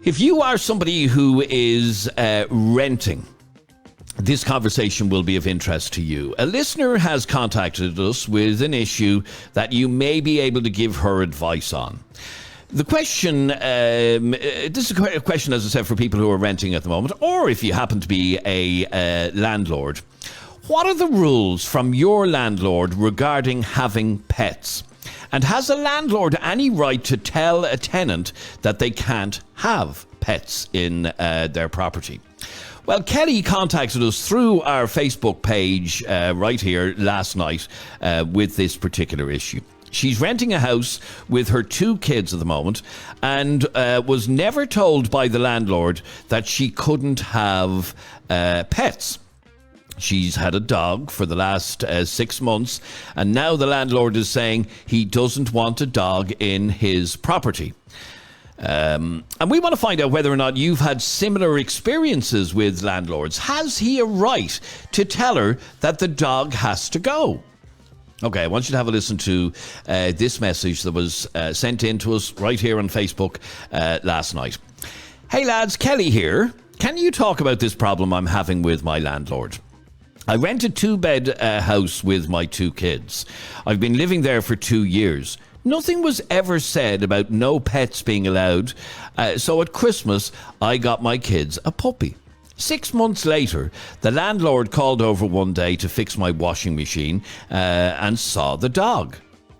If you are somebody who is renting, this conversation will be of interest to you. A listener has contacted us with an issue that you may be able to give her advice on. The question, this is a question, as I said, for people who are renting at the moment, or if you happen to be a landlord. What are the rules from your landlord regarding having pets? And has a landlord any right to tell a tenant that they can't have pets in their property? Well, Kelly contacted us through our Facebook page right here last night with this particular issue. She's renting a house with her 2 kids at the moment and was never told by the landlord that she couldn't have pets. She's had a dog for the last 6 months, and now the landlord is saying he doesn't want a dog in his property. And we want to find out whether or not you've had similar experiences with landlords. Has he a right to tell her that the dog has to go? Okay, I want you to have a listen to this message that was sent in to us right here on Facebook last night. Hey lads, Kelly here. Can you talk about this problem I'm having with my landlord? I rent a 2-bed house with my 2 kids. I've been living there for 2 years. Nothing was ever said about no pets being allowed, so at Christmas I got my kids a puppy. 6 months later, the landlord called over one day to fix my washing machine and saw the dog.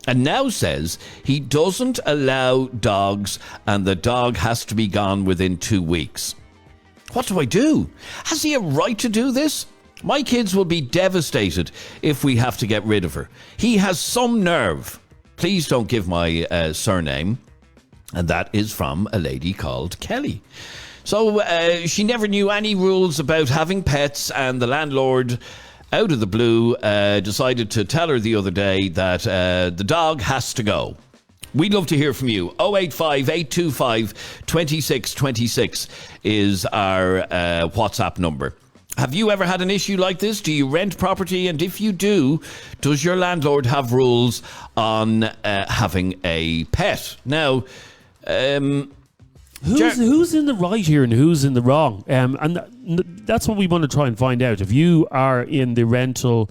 And now says he doesn't allow dogs and the dog has to be gone within 2 weeks. What do I do? Has he a right to do this? My kids will be devastated if we have to get rid of her. He has some nerve. Please don't give my surname. And that is from a lady called Kelly. So she never knew any rules about having pets, and the landlord, out of the blue, decided to tell her the other day that the dog has to go. We'd love to hear from you. 085 825 2626 is our WhatsApp number. Have you ever had an issue like this? Do you rent property? And if you do, does your landlord have rules on having a pet? Now, Who's in the right here and who's in the wrong? And that's what we want to try and find out. If you are in the rental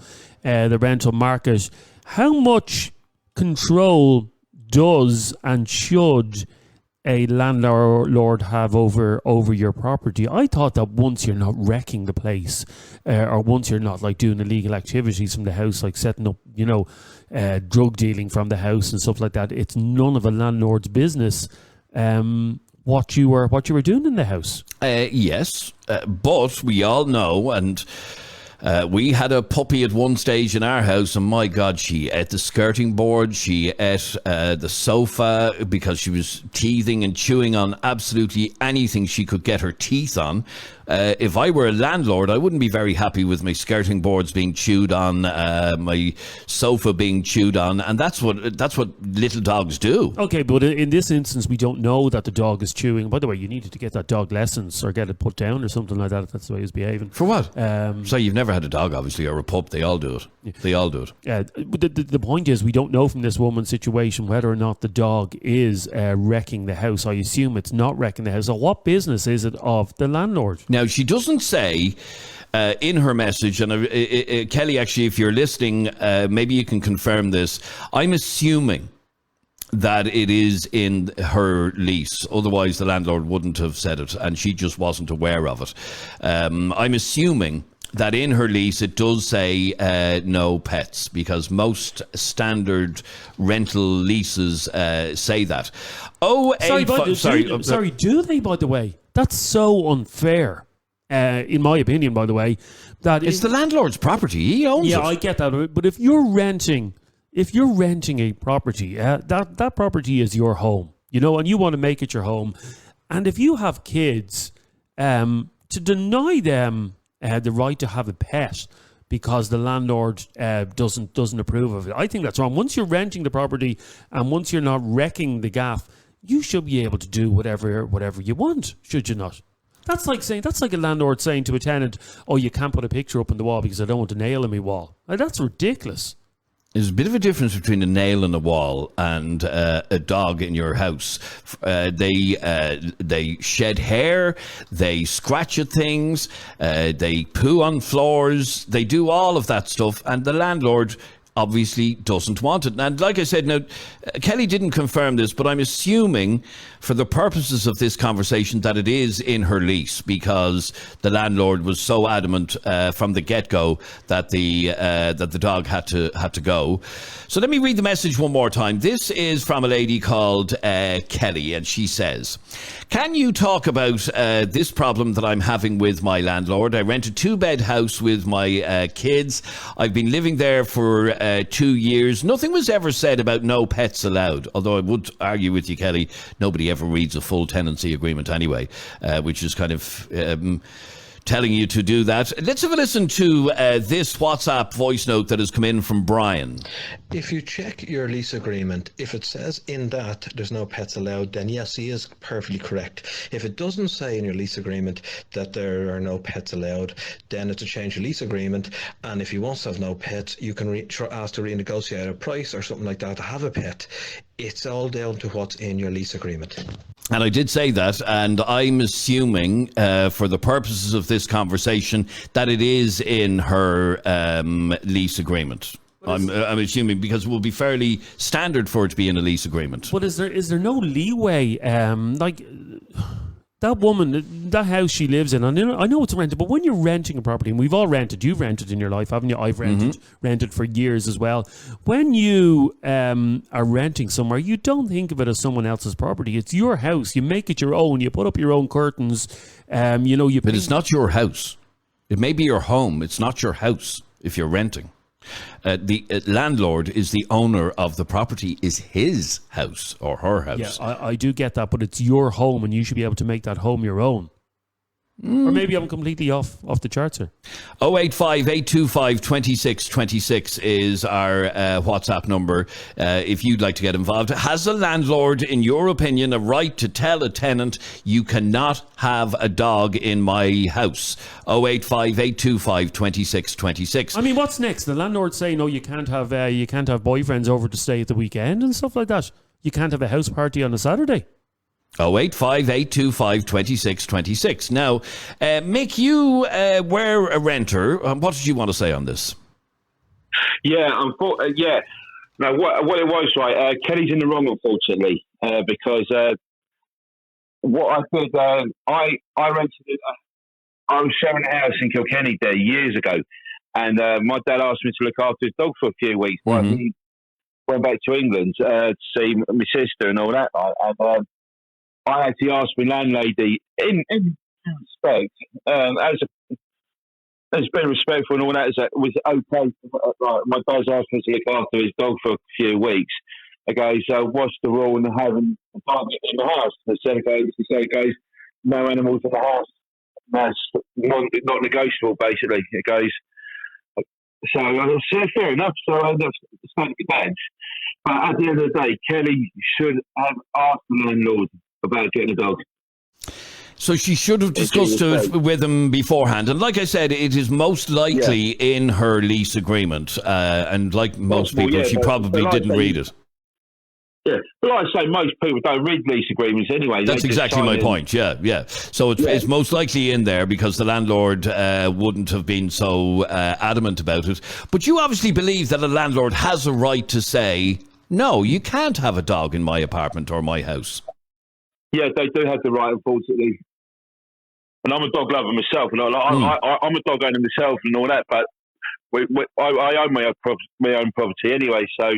market, how much control does and should a landlord have over your property? I thought that once you're not wrecking the place, or once you're not like doing illegal activities from the house, like setting up, drug dealing from the house and stuff like that, it's none of a landlord's business. What you were doing in the house. Yes, but we all know, and we had a puppy at one stage in our house, and my God, she ate the skirting board, she ate the sofa because she was teething and chewing on absolutely anything she could get her teeth on. If I were a landlord, I wouldn't be very happy with my skirting boards being chewed on, my sofa being chewed on, and that's what little dogs do. Okay, but in this instance, we don't know that the dog is chewing. By the way, you needed to get that dog lessons or get it put down or something like that if that's the way he's behaving. For what? So you've never had a dog, obviously, or a pup. They all do it. Yeah. They all do it. The point is, we don't know from this woman's situation whether or not the dog is wrecking the house. I assume it's not wrecking the house. So what business is it of the landlord? Now, she doesn't say in her message, and Kelly, actually, if you're listening, maybe you can confirm this. I'm assuming that it is in her lease. Otherwise, the landlord wouldn't have said it, and she just wasn't aware of it. I'm assuming that in her lease it does say no pets, because most standard rental leases say that. Sorry, do they, by the way? That's so unfair. In my opinion, by the way, that it's the landlord's property. He owns it. Yeah, I get that. But if you're renting a property, that property is your home, and you want to make it your home. And if you have kids, to deny them the right to have a pet because the landlord doesn't approve of it, I think that's wrong. Once you're renting the property and once you're not wrecking the gaff, you should be able to do whatever you want, should you not? That's like a landlord saying to a tenant, "Oh, you can't put a picture up on the wall because I don't want a nail in my wall." That's ridiculous. There's a bit of a difference between a nail in a wall and a dog in your house. They shed hair, they scratch at things, they poo on floors, they do all of that stuff, and the landlord obviously doesn't want it. And like I said, now, Kelly didn't confirm this, but I'm assuming for the purposes of this conversation that it is in her lease, because the landlord was so adamant from the get-go that the dog had to go. So let me read the message one more time. This is from a lady called Kelly, and she says, "Can you talk about this problem that I'm having with my landlord? I rent a 2-bed house with my kids. I've been living there for 2 years. Nothing was ever said about no pets allowed, although I would argue with you, Kelly, nobody ever reads a full tenancy agreement anyway, which is kind of telling you to do that. Let's have a listen to this WhatsApp voice note that has come in from Brian. If you check your lease agreement, if it says in that there's no pets allowed, then yes, he is perfectly correct. If it doesn't say in your lease agreement that there are no pets allowed, then it's a change of lease agreement. And if he wants to have no pets, you can ask to renegotiate a price or something like that to have a pet. It's all down to what's in your lease agreement. And I did say that, and I'm assuming, for the purposes of this conversation, that it is in her lease agreement. I'm assuming, because it will be fairly standard for it to be in a lease agreement. But is there no leeway? Like that woman, that house she lives in, I know it's rented, but when you're renting a property, and we've all rented, you've rented in your life, haven't you? I've rented for years as well. When you are renting somewhere, you don't think of it as someone else's property. It's your house. You make it your own. You put up your own curtains. But it's not your house. It may be your home. It's not your house if you're renting. The landlord is the owner of the property, is his house or her house. Yeah, I do get that, but it's your home and you should be able to make that home your own. Or maybe I'm completely off the charts here. 085 825 2626 is our WhatsApp number if you'd like to get involved. Has a landlord, in your opinion, a right to tell a tenant you cannot have a dog in my house? 085 825 2626. I mean, what's next? The landlord saying, no, you can't have boyfriends over to stay at the weekend and stuff like that. You can't have a house party on a Saturday. 085 825 2626. Now, Mick, you were a renter. What did you want to say on this? Yeah. No, what it was, right, Kelly's in the wrong, unfortunately, because what I did, I rented it. I was sharing a house in Kilkenny there years ago, and my dad asked me to look after his dog for a few weeks. While he went back to England to see my sister and all that. I actually asked my landlady, in respect, as being respectful and all that, was it okay? My dad's asked me to look after his dog for a few weeks. I go, so what's the rule in having a dog in the house? It goes, no animals in the house. That's not negotiable, basically. It goes, so I said, fair enough. So I ended up staying at the bench. But at the end of the day, Kelly should have asked the landlord about getting a dog. So she should have discussed it with him beforehand. And like I said, it is most likely in her lease agreement. And like most people, she probably didn't read it. Yeah, but like I say, most people don't read lease agreements anyway. That's exactly my point, yeah. So it's most likely in there because the landlord wouldn't have been so adamant about it. But you obviously believe that a landlord has a right to say, no, you can't have a dog in my apartment or my house. Yeah, they do have the right, unfortunately. And I'm a dog lover myself, and I'm a dog owner myself and all that, but I own my own property anyway, so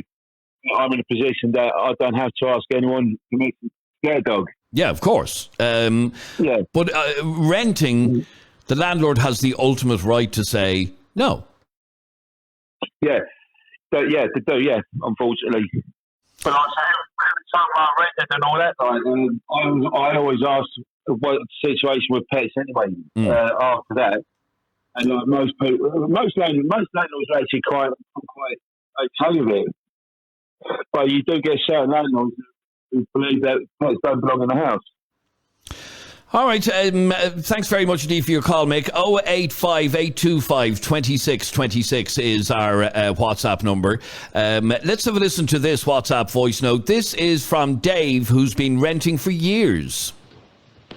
I'm in a position that I don't have to ask anyone to make me get a dog. Yeah, of course. But renting, the landlord has the ultimate right to say no. Yeah, unfortunately. But every time I rented and all that, I always ask what the situation with pets anyway. After that, and like most people, most landlords are actually quite okay with it. But you do get certain landlords who believe that pets don't belong in the house. All right. Thanks very much indeed for your call, Mick. 085 825 2626 is our WhatsApp number. Let's have a listen to this WhatsApp voice note. This is from Dave, who's been renting for years.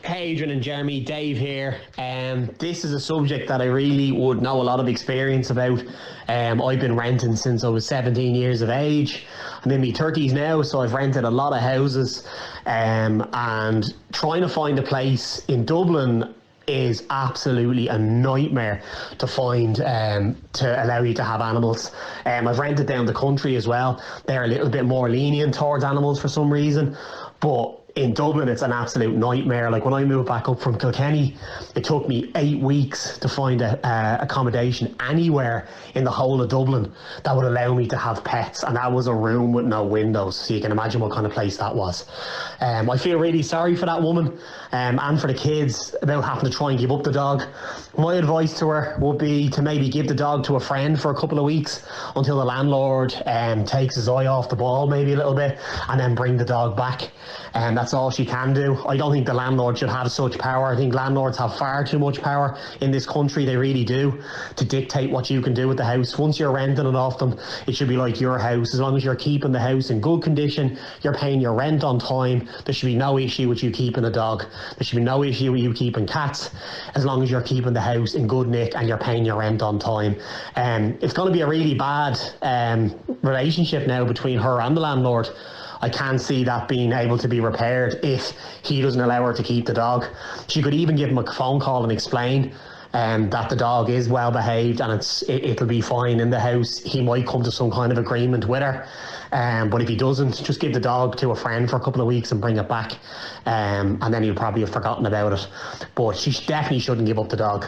Hey Adrian and Jeremy, Dave here. This is a subject that I really would know a lot of experience about. I've been renting since I was 17 years of age. I'm in my 30s now, so I've rented a lot of houses. And trying to find a place in Dublin is absolutely a nightmare to find to allow you to have animals. I've rented down the country as well. They're a little bit more lenient towards animals for some reason. But in Dublin, it's an absolute nightmare. Like when I moved back up from Kilkenny, it took me 8 weeks to find a accommodation anywhere in the whole of Dublin that would allow me to have pets, and that was a room with no windows. So you can imagine what kind of place that was. I feel really sorry for that woman and for the kids about having to try and give up the dog. My advice to her would be to maybe give the dog to a friend for a couple of weeks until the landlord takes his eye off the ball maybe a little bit, and then bring the dog back. And that's all she can do. I don't think the landlord should have such power. I think landlords have far too much power in this country. They really do, to dictate what you can do with the house. Once you're renting it off them, it should be like your house. As long as you're keeping the house in good condition, you're paying your rent on time, there should be no issue with you keeping a dog. There should be no issue with you keeping cats, as long as you're keeping the house in good nick and you're paying your rent on time. It's going to be a really bad relationship now between her and the landlord. I can't see that being able to be repaired if he doesn't allow her to keep the dog. She could even give him a phone call and explain that the dog is well behaved and it'll be fine in the house. He might come to some kind of agreement with her. But if he doesn't, just give the dog to a friend for a couple of weeks and bring it back. And then he'll probably have forgotten about it. But she definitely shouldn't give up the dog.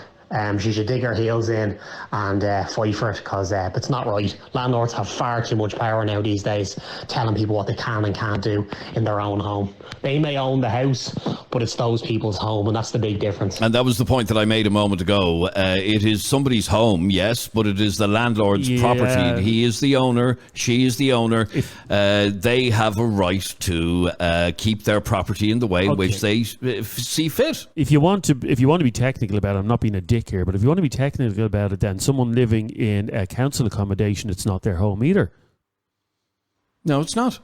She should dig her heels in and fight for it, because it's not right. Landlords have far too much power now these days, telling people what they can and can't do in their own home. They may own the house, but it's those people's home, and that's the big difference. And that was the point that I made a moment ago. It is somebody's home, yes, but it is the landlord's property. He is the owner, she is the owner. They have a right to keep their property in the way which they see fit. If you want to be technical about it, I'm not being a dick here, but if you want to be technical about it, then someone living in a council accommodation, it's not their home either. No, it's not.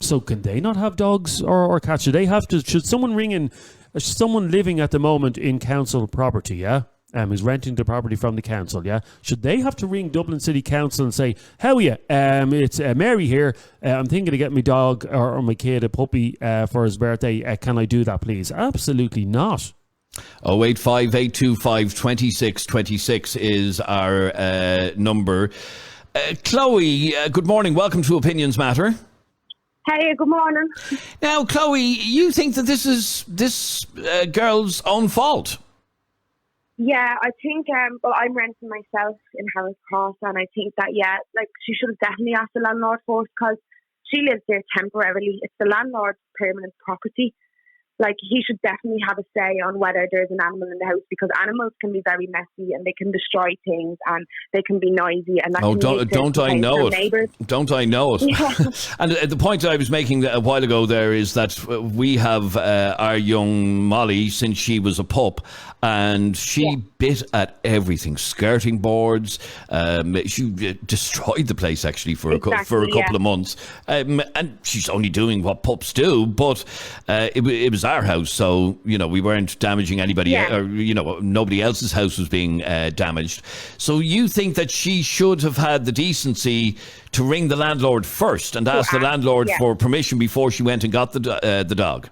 So can they not have dogs or cats? Should they have to? Should someone ring in? Someone living at the moment in council property, who's renting the property from the council, should they have to ring Dublin City Council and say, "How are you? It's Mary here. I'm thinking of getting my dog or my kid a puppy for his birthday. Can I do that, please?" Absolutely not. 085 825 2626 is our number. Chloe, good morning. Welcome to Opinions Matter. Hey, good morning. Now, Chloe, you think that this is this girl's own fault? Yeah, I think, I'm renting myself in Harris Cross, and I think that, she should have definitely asked the landlord first, because she lives there temporarily. It's the landlord's permanent property. He should definitely have a say on whether there's an animal in the house, because animals can be very messy and they can destroy things and they can be noisy. And that don't I know it? Neighbours. Don't I know it? Yeah. And the point I was making a while ago there is that we have our young Molly since she was a pup, and she bit at everything, skirting boards. She destroyed the place actually for a couple of months. And she's only doing what pups do, but it was our house, so we weren't damaging anybody, or nobody else's house was being damaged. So you think that she should have had the decency to ring the landlord first and ask the landlord for permission before she went and got the dog?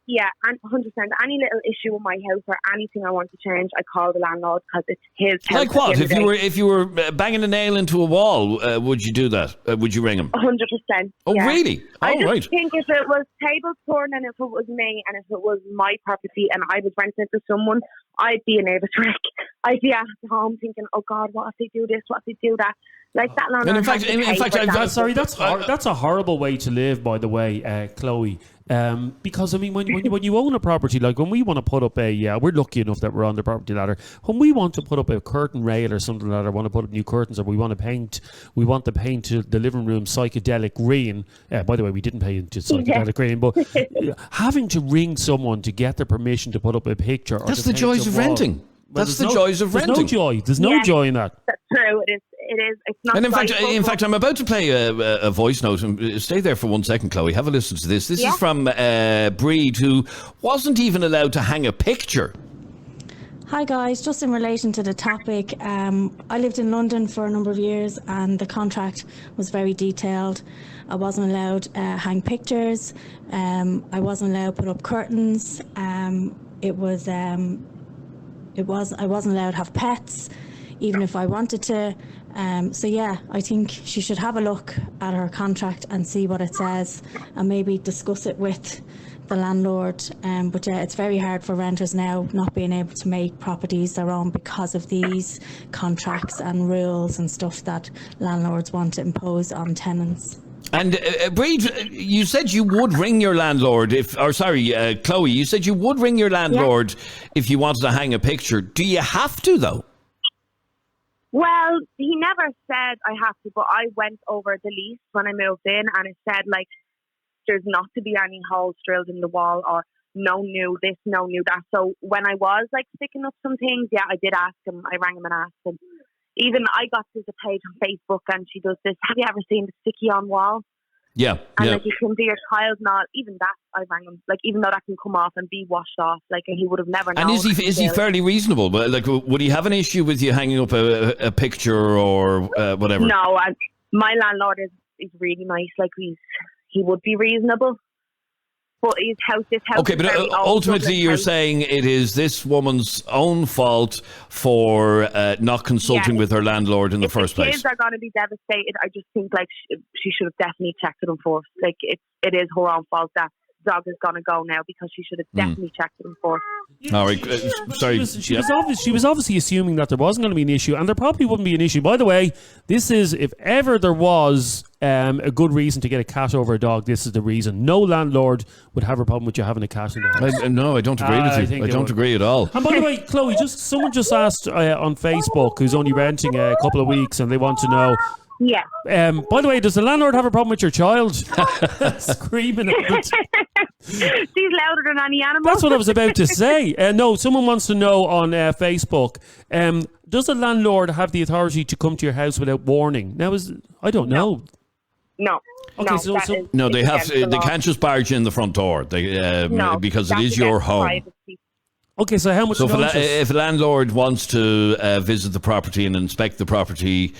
Yeah, and 100%. Any little issue with my house or anything I want to change, I call the landlord, because it's his house. Like what? If you were banging a nail into a wall, would you do that? Would you ring him? 100%. Oh, really? I just think if it was tables turning, if it was me, and if it was my property and I was renting it to someone, I'd be a nervous wreck. I'd be at home thinking, oh God, what if they do this? What if they do that? Like that landlord. And in fact, sorry, that's a horrible way to live, by the way, Chloe. Because I mean, when you own a property, like when we want to put up we're lucky enough that we're on the property ladder. When we want to put up a curtain rail or something like that, or want to put up new curtains, or we want to paint the living room psychedelic green. By the way, we didn't paint it psychedelic green, but having to ring someone to get their permission to put up a picture. That's the joys of renting. That's the joys of renting. There's no joy. There's no joy in that. That's true. It is. It's not. And in fact, I'm about to play a voice note. And stay there for 1 second, Chloe. Have a listen to this. This is from Breed, who wasn't even allowed to hang a picture. Hi guys, just in relation to the topic, I lived in London for a number of years and the contract was very detailed. I wasn't allowed to hang pictures. I wasn't allowed to put up curtains. I wasn't allowed to have pets, even if I wanted to. So yeah, I think she should have a look at her contract and see what it says, and maybe discuss it with the landlord. But yeah, it's very hard for renters now not being able to make properties their own because of these contracts and rules and stuff that landlords want to impose on tenants. And Breed, you said you would ring your landlord Chloe, you said you would ring your landlord if you wanted to hang a picture. Do you have to, though? Well, he never said I have to, but I went over the lease when I moved in, and it said, like, there's not to be any holes drilled in the wall, or no new this, no new that. So when I was, like, sticking up some things, I did ask him. I rang him and asked him. Even I got to the page on Facebook, and she does this. Have you ever seen the sticky on wall? Yeah. And like you can do your tiles and all. Even that, I rang him. Like, even though that can come off and be washed off, like, he would have never known. And is he fairly reasonable? Like, would he have an issue with you hanging up a picture or whatever? No, my landlord is really nice. Like, he would be reasonable. But this house. Okay, but ultimately you're saying it is this woman's own fault for not consulting with her landlord in the first place. Kids are going to be devastated. I just think, like, she should have definitely checked it first. Like, it is her own fault that dog is going to go now, because she should have definitely checked it first. All right, sorry. She was obviously assuming that there wasn't going to be an issue, and there probably wouldn't be an issue. By the way, this is, if ever there was a good reason to get a cat over a dog, this is the reason. No landlord would have a problem with you having a cat in the house. No, I don't agree with you. I don't agree at all. And by the way, Chloe, someone just asked on Facebook, who's only renting a couple of weeks, and they want to know. Yeah. By the way, does the landlord have a problem with your child? Screaming at it. She's louder than any animal. That's what I was about to say. No, someone wants to know on Facebook, does the landlord have the authority to come to your house without warning? Now, I don't know. No. Okay, no, they have. They can't just barge in the front door. Because it is your home. Privacy. Okay, so how much notice? If a landlord wants to visit the property and inspect the property,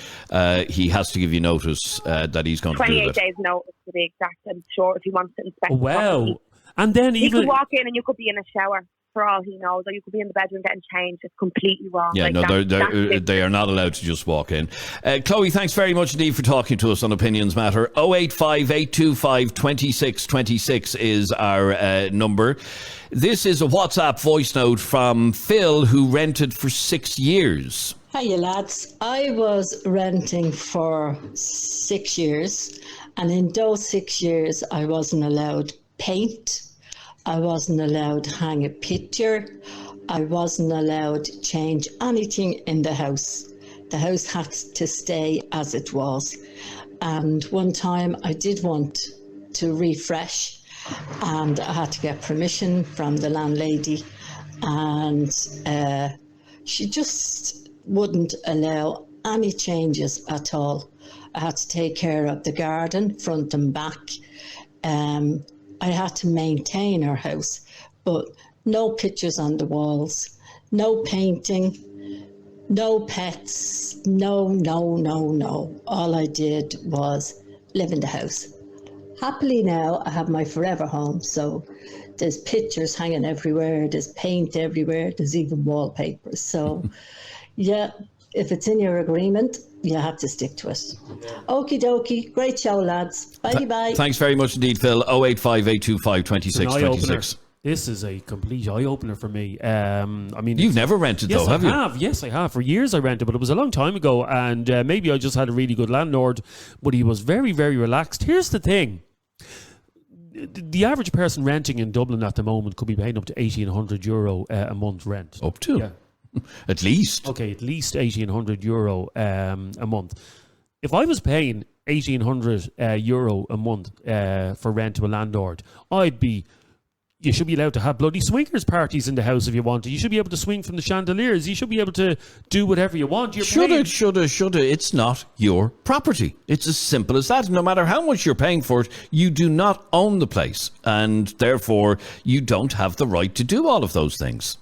he has to give you notice that he's going to do it. 28 days notice to be exact, I'm sure, if he wants to inspect the property. And then you could walk in and you could be in a shower, for all he knows, or you could be in the bedroom getting changed. It's completely wrong. Yeah, they are not allowed to just walk in. Chloe, thanks very much indeed for talking to us on Opinions Matter. 085 825 2626 is our number. This is a WhatsApp voice note from Phil, who rented for 6 years. Hiya lads, I was renting for 6 years, and in those 6 years I wasn't allowed paint, I wasn't allowed to hang a picture, I wasn't allowed to change anything in the house. The house had to stay as it was. And one time I did want to refresh, and I had to get permission from the landlady, and she just wouldn't allow any changes at all. I had to take care of the garden, front and back. I had to maintain our house, but no pictures on the walls, no painting, no pets, no. All I did was live in the house. Happily now, I have my forever home, so there's pictures hanging everywhere, there's paint everywhere, there's even wallpaper. So, yeah, if it's in your agreement, you have to stick to it. Okie dokie, great show, lads. Bye. Thanks very much indeed, Phil. 085 825 2626. This is a complete eye-opener for me. I mean, You've never rented, yes, though, have you? Yes, I have. For years I rented, but it was a long time ago, and maybe I just had a really good landlord, but he was very, very relaxed. Here's the thing. The average person renting in Dublin at the moment could be paying up to €1,800 a month rent. Up to? Yeah. At least. Okay, at least €1,800 a month. If I was paying €1,800 a month for rent to a landlord, you should be allowed to have bloody swingers parties in the house if you want to. You should be able to swing from the chandeliers. You should be able to do whatever you want. Shoulda. It's not your property. It's as simple as that. No matter how much you're paying for it, you do not own the place. And therefore, you don't have the right to do all of those things.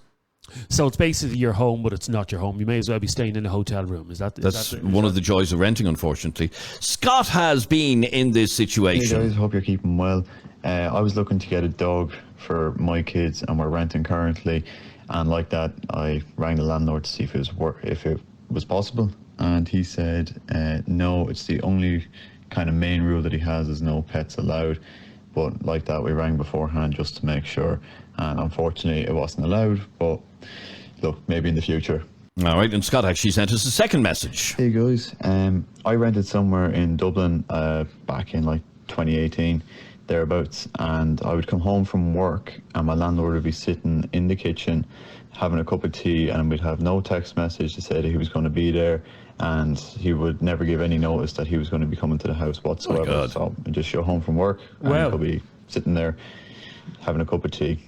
So it's basically your home, but it's not your home. You may as well be staying in a hotel room. That's one of the joys of renting, unfortunately. Scott has been in this situation. Hey guys, hope you're keeping well. I was looking to get a dog for my kids, and we're renting currently. And like that, I rang the landlord to see if it was possible. And he said, no, it's the only kind of main rule that he has is no pets allowed. But like that, we rang beforehand just to make sure. And unfortunately, it wasn't allowed. But look, maybe in the future. All right, and Scott actually sent us a second message. Hey guys, I rented somewhere in Dublin back in like 2018, thereabouts, and I would come home from work and my landlord would be sitting in the kitchen having a cup of tea, and we'd have no text message to say that he was going to be there, and he would never give any notice that he was going to be coming to the house whatsoever. Oh, so I'd just show home from work and Wow. he'll be sitting there having a cup of tea.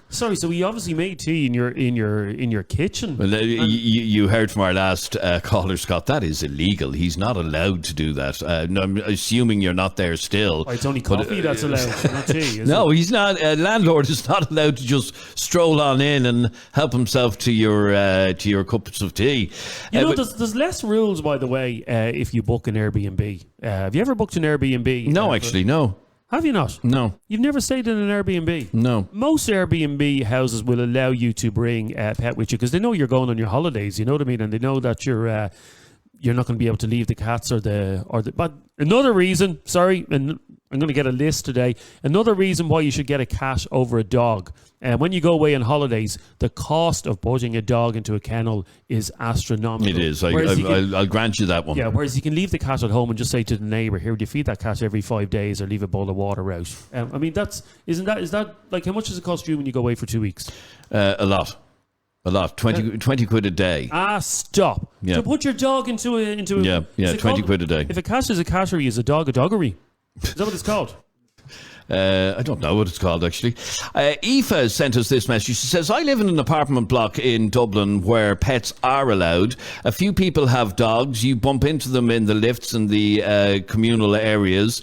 Sorry, so he obviously made tea in your kitchen. Well, you heard from our last caller, Scott. That is illegal. He's not allowed to do that. No, I'm assuming you're not there still. Oh, it's only coffee that's allowed, not tea. No, he's not. A landlord is not allowed to just stroll on in and help himself to your cups of tea. But There's less rules, by the way, if you book an Airbnb. Have you ever booked an Airbnb? no, actually, no. Have you not? No. You've never stayed in an Airbnb? No. Most Airbnb houses will allow you to bring a pet with you because they know you're going on your holidays, you know what I mean? And they know that you're not going to be able to leave the cats or the. But another reason, sorry, and I'm going to get a list today. Another reason why you should get a cat over a dog. And when you go away on holidays, the cost of putting a dog into a kennel is astronomical. It is. I'll grant you that one. Yeah, whereas you can leave the cat at home and just say to the neighbour, "Here, do you feed that cat every 5 days, or leave a bowl of water out?" I mean, is that like how much does it cost you when you go away for 2 weeks? A lot. 20 quid a day. Stop. Yeah. To put your dog into a Yeah, 20 quid a day. If a cat is a cattery, is a dog a doggery? Is that what it's called? I don't know what it's called, actually. Aoife sent us this message. She says, I live in an apartment block in Dublin where pets are allowed. A few people have dogs. You bump into them in the lifts and the communal areas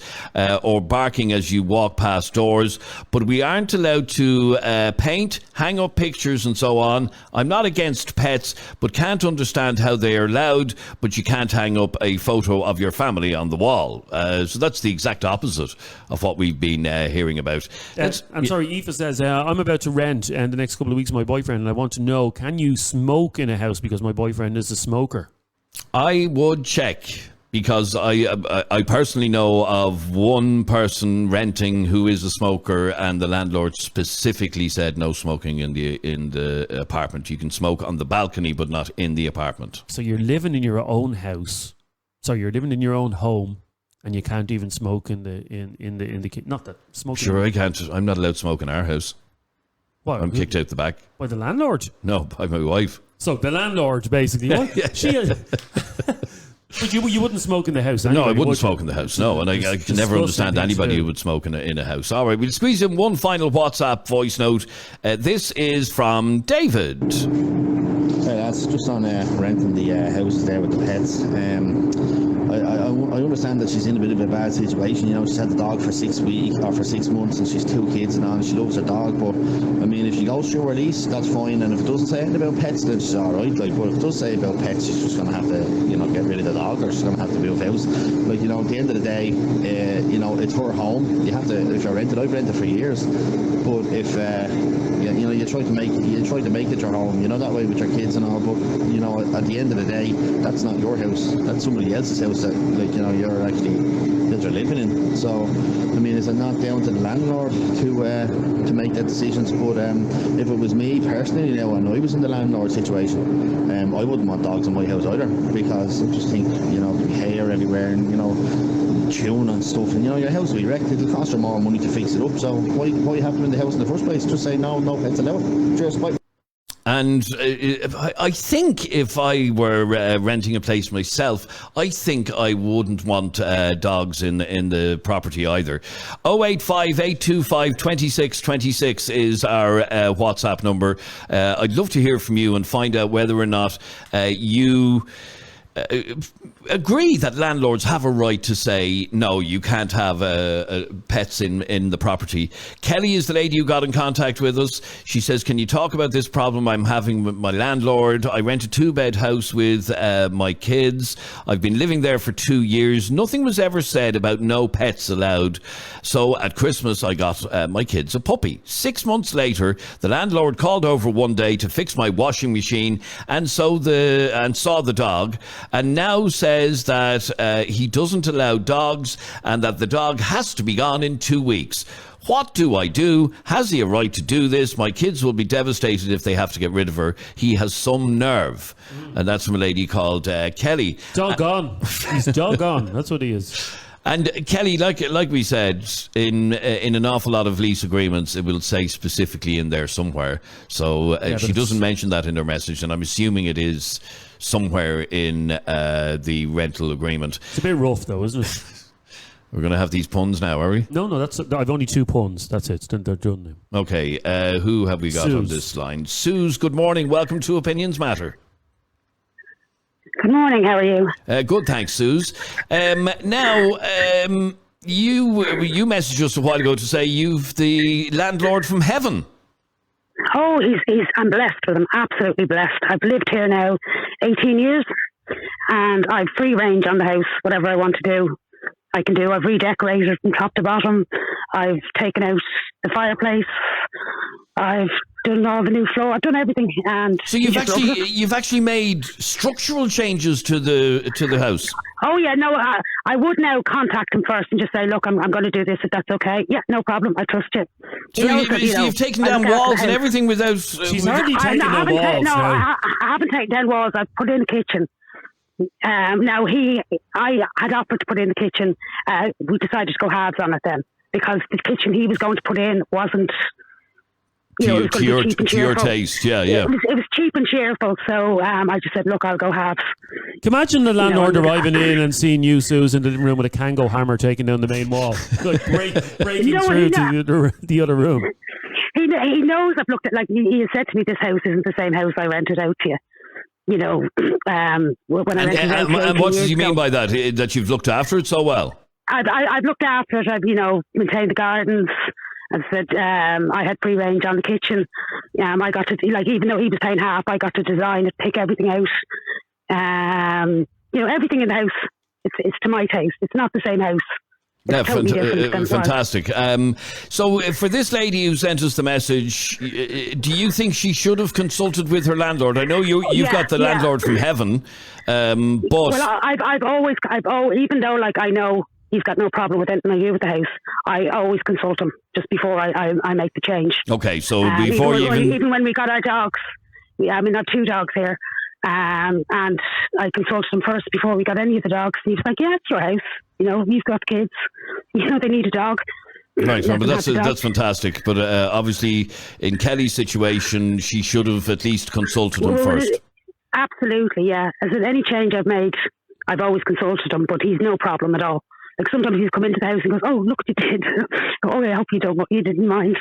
or barking as you walk past doors. But we aren't allowed to paint, hang up pictures and so on. I'm not against pets, but can't understand how they are allowed, but you can't hang up a photo of your family on the wall. So that's the exact opposite of what we've been hearing about. I'm sorry, Aoife says, I'm about to rent in the next couple of weeks my boyfriend, and I want to know, can you smoke in a house because my boyfriend is a smoker? I would check, because I personally know of one person renting who is a smoker, and the landlord specifically said no smoking in the apartment. You can smoke on the balcony, but not in the apartment. So you're living in your own house. So you're living in your own home. And you can't even smoke in the not that smoking. Sure, I can't. I'm not allowed to smoke in our house. What? I'm kicked out the back. By the landlord? No, by my wife. So the landlord, basically. What? But you wouldn't smoke in the house anyway, No, I wouldn't would smoke in the house. No, and I can never understand anybody who would smoke in a house. All right, we'll squeeze in one final WhatsApp voice note. This is from David. That's just on renting the house there with the pets. I understand that she's in a bit of a bad situation. You know, she's had the dog for 6 weeks or for 6 months, and she's 2 kids and all, and she loves her dog. But I mean, if she goes through her lease, that's fine. And if it doesn't say anything about pets, then she's all right. Like, but if it does say about pets, she's just gonna have to, you know, get rid of the dog, or she's gonna have to move house. Like, you know, at the end of the day, you know, it's her home. You have to, if you're rented, I've rented for years. But if you know, you try to make it your home, you know, that way with your kids and all. But you know, at the end of the day, that's not your house. That's somebody else's house. That, like, you know, you're actually that they're living in. So, I mean, is it not down to the landlord to make that decisions? But if it was me personally, you know, and I was in the landlord situation, I wouldn't want dogs in my house either, because I just think, you know, there'd be hair everywhere and, you know, chewing and stuff, and you know, your house will be wrecked. It'll cost you more money to fix it up. So why have them in the house in the first place? Just say no pets allowed. Cheers, bye. And I think if I were renting a place myself, I think I wouldn't want dogs in the property either. 085 825 2626 is our WhatsApp number. I'd love to hear from you and find out whether or not you agree that landlords have a right to say, no, you can't have pets in the property. Kelly is the lady who got in contact with us. She says, can you talk about this problem I'm having with my landlord? I rent a 2-bed house with my kids. I've been living there for 2 years. Nothing was ever said about no pets allowed. So at Christmas, I got my kids a puppy. 6 months later, the landlord called over one day to fix my washing machine and saw the dog, and now says that he doesn't allow dogs and that the dog has to be gone in 2 weeks. What do I do? Has he a right to do this? My kids will be devastated if they have to get rid of her. He has some nerve. And that's from a lady called Kelly. Doggone. He's doggone. That's what he is. And Kelly, like we said, in an awful lot of lease agreements, it will say specifically in there somewhere. So she doesn't mention that in her message, and I'm assuming it is somewhere in the rental agreement. It's a bit rough, though, isn't it? We're going to have these puns now, are we? No, I've only 2 puns. That's it. They're done now. Okay, who have we got on this line? Suze, good morning. Welcome to Opinions Matter. Good morning, how are you? Good, thanks, Suze. Now, you messaged us a while ago to say you've the landlord from heaven. Oh, I'm blessed with him, absolutely blessed. I've lived here now 18 years, and I've free range on the house. Whatever I want to do, I can do. I've redecorated from top to bottom. I've taken out the fireplace. I've done all the new floor. I've done everything. And so you've actually made structural changes to the house. Oh yeah, no, I would now contact him first and just say, look, I'm going to do this if that's okay. Yeah, no problem. I trust you. So you've taken down walls and everything without. She's already taken down walls. I haven't taken down walls. I've put in the kitchen. Now I had offered to put in the kitchen. We decided to go halves on it then, because the kitchen he was going to put in wasn't. To your taste, yeah. It was cheap and cheerful, so I just said, look, I'll go halves. Can you imagine the landlord arriving in and seeing you, Susan, in the room with a Kango hammer taking down the main wall, like breaking through to the other room? He knows I've looked at, like, he has said to me, this house isn't the same house I rented out to you. You know, when I rented out. And what does he mean by that? That you've looked after it so well? I've looked after it. I've, maintained the gardens. I said I had free range on the kitchen. I got to, even though he was paying half, I got to design it, pick everything out. Everything in the house, it's to my taste. It's not the same house. It's totally fantastic. So for this lady who sent us the message, do you think she should have consulted with her landlord? I know you've got the landlord from heaven, but well, I've always, even though I know he's got no problem with anything I do with the house, I always consult him just before I make the change. Okay, so before even when we got our dogs, we have 2 dogs here, and I consulted him first before we got any of the dogs. And he was like, "Yeah, it's your house. You've got kids. They need a dog." Right, but that's fantastic. But obviously, in Kelly's situation, she should have at least consulted him first. Absolutely, yeah. As with any change I've made, I've always consulted him, but he's no problem at all. Like, sometimes he's come into the house and goes, "Oh, look what you did." "Oh, I hope you didn't mind."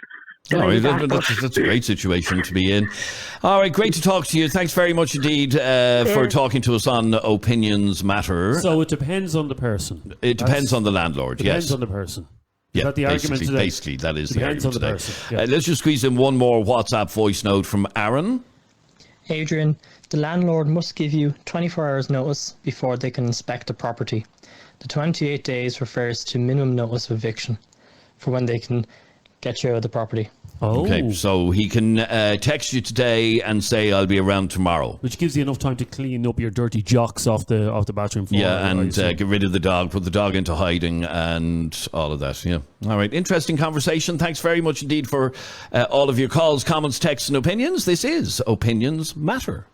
That's a great situation to be in. All right, great to talk to you. Thanks very much indeed for talking to us on Opinions Matter. So it depends on the person. It depends on the landlord, Depends on the person. Yeah, that the argument today? Basically, that is the argument today. Person. Yeah. Let's just squeeze in one more WhatsApp voice note from Aaron. Adrian, the landlord must give you 24 hours notice before they can inspect the property. The 28 days refers to minimum notice of eviction for when they can get you out of the property. Oh. Okay, so he can text you today and say, I'll be around tomorrow. Which gives you enough time to clean up your dirty jocks off the bathroom floor. Yeah, and get rid of the dog, put the dog into hiding and all of that, yeah. All right, interesting conversation. Thanks very much indeed for all of your calls, comments, texts and opinions. This is Opinions Matter.